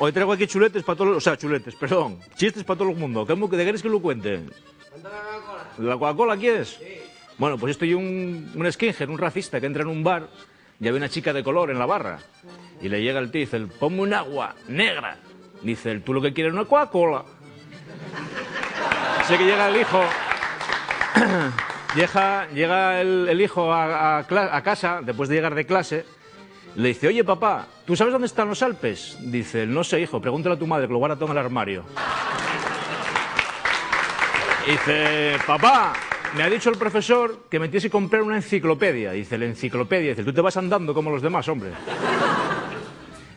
Hoy traigo aquí chuletes para todos, o sea, chuletes, perdón, chistes para todo el mundo. ¿De qué queréis que lo cuente? Cuéntame la Coca-Cola. ¿La Coca-Cola quieres? Sí. Bueno, pues estoy un skinhead, un racista que entra en un bar y había una chica de color en la barra. Y le llega el tío y dice, ponme un agua negra. Dice, tú lo que quieres es una Coca-Cola. Así que llega el hijo, llega el hijo a casa, después de llegar de clase, le dice, oye papá, ¿tú sabes dónde están los Alpes? Dice, no sé hijo, pregúntale a tu madre que lo guarda todo en el armario. Dice, papá, me ha dicho el profesor que me tienes que comprar una enciclopedia. Dice, la enciclopedia, dice, tú te vas andando como los demás, hombre.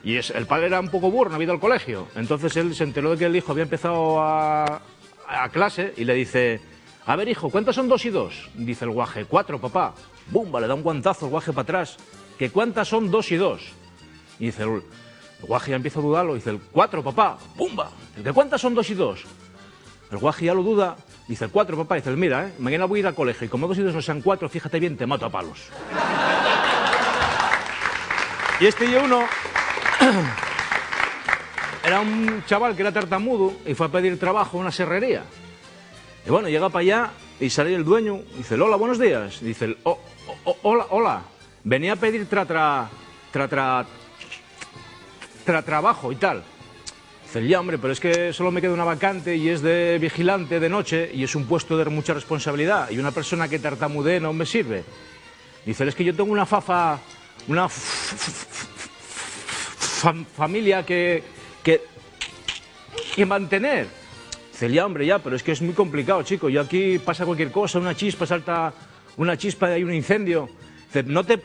Y el padre era un poco burro, no había ido al colegio. Entonces él se enteró de que el hijo había empezado a clase y le dice, a ver hijo, ¿cuántas son 2 y 2? Dice el guaje, 4 papá. Bumba, le da un guantazo el guaje para atrás. ¿Que cuántas son 2 y 2? Y dice el guaje ya empieza a dudarlo, dice el 4 papá. Bumba, ¿que cuántas son 2 y 2? El guaje ya lo duda, dice el 4 papá. Dice, mira, mañana voy a ir al colegio y como 2 y 2 no sean 4, fíjate bien, te mato a palos. Y este y uno era un chaval que era tartamudo y fue a pedir trabajo en una serrería. Y bueno, llega para allá y sale el dueño, dice, hola, buenos días. Dice, hola, venía a pedir trabajo y tal. Dice, ya hombre, pero es que solo me queda una vacante y es de vigilante de noche y es un puesto de mucha responsabilidad y una persona que tartamudee no me sirve. Dice, es que yo tengo una familia que mantener. Dice, ya hombre, ya, pero es que es muy complicado, chico. Yo aquí pasa cualquier cosa, una chispa, salta una chispa y hay un incendio. Dice, no te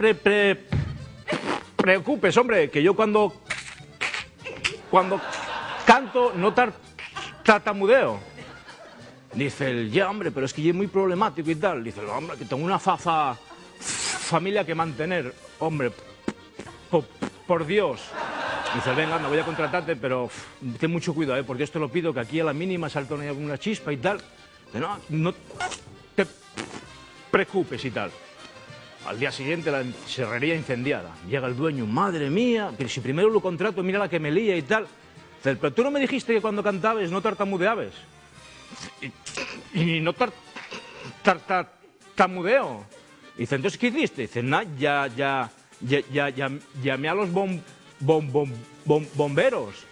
preocupes, hombre, que yo cuando canto no tartamudeo. Dice, ya hombre, pero es que yo es muy problemático y tal. Dice, hombre, que tengo una familia que mantener. Hombre, por Dios. Dice, venga, no voy a contratarte, pero ten mucho cuidado, porque esto lo pido, que aquí a la mínima salta una chispa y tal. Dice, no te preocupes y tal. Al día siguiente la serrería incendiada. Llega el dueño, madre mía, pero si primero lo contrato, mira la que me lía y tal. Dice, pero tú no me dijiste que cuando cantabas no tartamudeabas. Y no tartamudeo. Dice, entonces, ¿qué hiciste? Dice, llamé a los bomberos.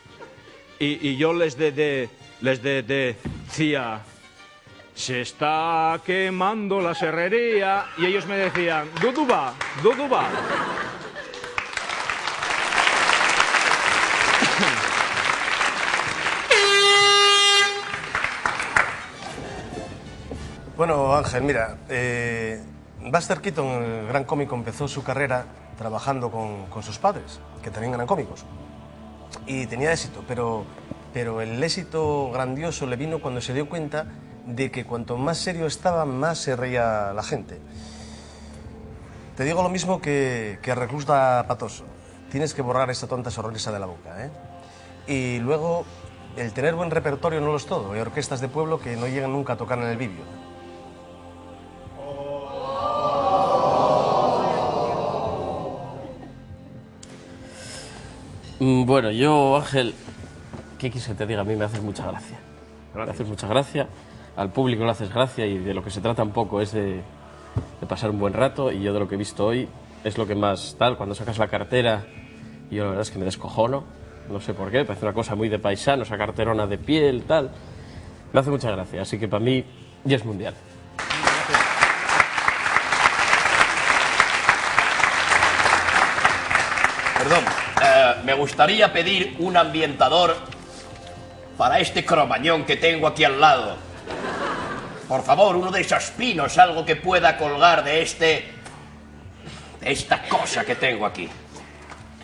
Y yo les decía, se está quemando la serrería. Y ellos me decían, Duduba. Bueno, Ángel, mira, Buster Keaton, el gran cómico, empezó su carrera trabajando con sus padres, que también eran cómicos. Y tenía éxito, pero el éxito grandioso le vino cuando se dio cuenta de que cuanto más serio estaba, más se reía la gente. Te digo lo mismo que recluta Patoso. Tienes que borrar esta tonta sonrisa de la boca, ¿eh? Y luego, el tener buen repertorio no lo es todo. Hay orquestas de pueblo que no llegan nunca a tocar en el vídeo. Bueno, yo, Ángel, ¿qué quieres que te diga? A mí me haces mucha gracia. Me haces mucha gracia, al público le haces gracia y de lo que se trata un poco es de pasar un buen rato y yo de lo que he visto hoy es lo que más tal, cuando sacas la cartera, yo la verdad es que me descojono, no sé por qué, parece una cosa muy de paisano, esa carterona de piel, tal. Me hace mucha gracia, así que para mí ya es mundial. Perdón, me gustaría pedir un ambientador para este cromañón que tengo aquí al lado. Por favor, uno de esos pinos, algo que pueda colgar de esta cosa que tengo aquí.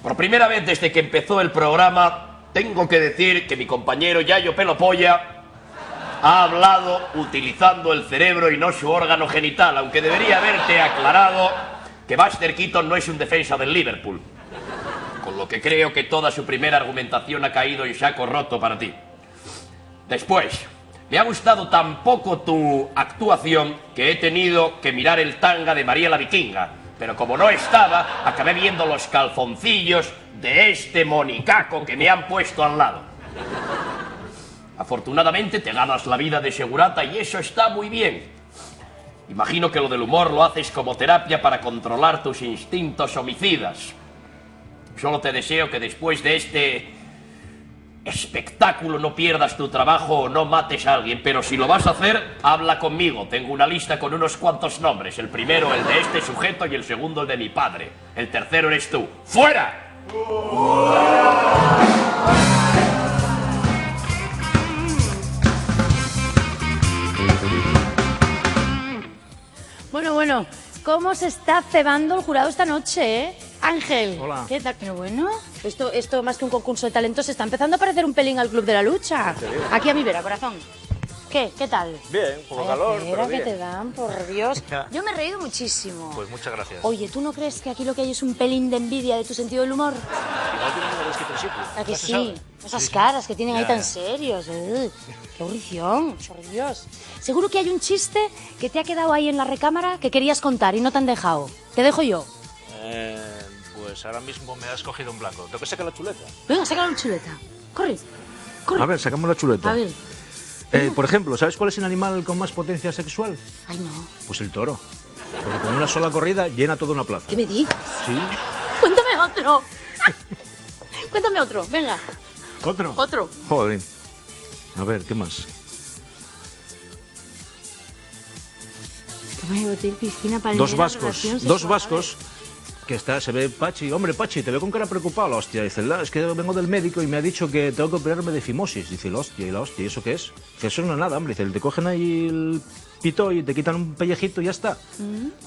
Por primera vez desde que empezó el programa, tengo que decir que mi compañero Yayo Pelopolla ha hablado utilizando el cerebro y no su órgano genital, aunque debería haberte aclarado que Buster Keaton no es un defensa del Liverpool. Con lo que creo que toda su primera argumentación ha caído en saco roto para ti. Después, me ha gustado tan poco tu actuación que he tenido que mirar el tanga de María la Vikinga, Pero como no estaba, acabé viendo los calzoncillos de este monicaco que me han puesto al lado. Afortunadamente te ganas la vida de segurata y eso está muy bien. Imagino que lo del humor lo haces como terapia para controlar tus instintos homicidas. Solo te deseo que después de este espectáculo no pierdas tu trabajo o no mates a alguien, pero si lo vas a hacer, habla conmigo. Tengo una lista con unos cuantos nombres. El primero, el de este sujeto, y el segundo, el de mi padre. El tercero eres tú. ¡Fuera! Bueno, ¿cómo se está cebando el jurado esta noche, eh? Ángel. Hola. ¿Qué tal? Pero bueno, esto más que un concurso de talentos está empezando a parecer un pelín al Club de la Lucha. Aquí a mi vera, corazón. ¿Qué tal? Bien, un poco Vaya calor, cera pero que bien. te dan, por Dios. Yo me he reído muchísimo. Pues muchas gracias. Oye, ¿tú no crees que aquí lo que hay es un pelín de envidia de tu sentido del humor? Igual tiene una vez que principio. ¿A que sí? Esas caras que tienen ahí tan serios. ¡Qué aburrición! Por Dios. Seguro que hay un chiste que te ha quedado ahí en la recámara que querías contar y no te han dejado. Te dejo yo. Pues ahora mismo me has cogido en blanco. Tengo que sacar la chuleta. Venga, saca la chuleta. Corre. A ver, sacamos la chuleta. A ver. Por ejemplo, ¿sabes cuál es el animal con más potencia sexual? Ay, no. Pues el toro. Porque con una sola corrida llena toda una plaza. ¿Qué me dices? Sí. Cuéntame otro. Cuéntame otro. Venga, ¿Otro? otro. Joder. A ver, ¿qué más? Toma de hotel, piscina, palmera, Dos vascos. relación Dos sexual. vascos. Que está, se ve Pachi. Hombre, Pachi, te veo con cara preocupado, la hostia. Dice, es que vengo del médico y me ha dicho que tengo que operarme de fimosis. Dice, la hostia, ¿y eso qué es? Dice, eso no es nada, hombre. Dice, te cogen ahí el pito y te quitan un pellejito y ya está.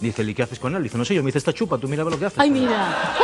Dice, ¿y qué haces con él? Dice, no sé, yo me hice esta chupa, tú mira a ver lo que haces. Ay, mira.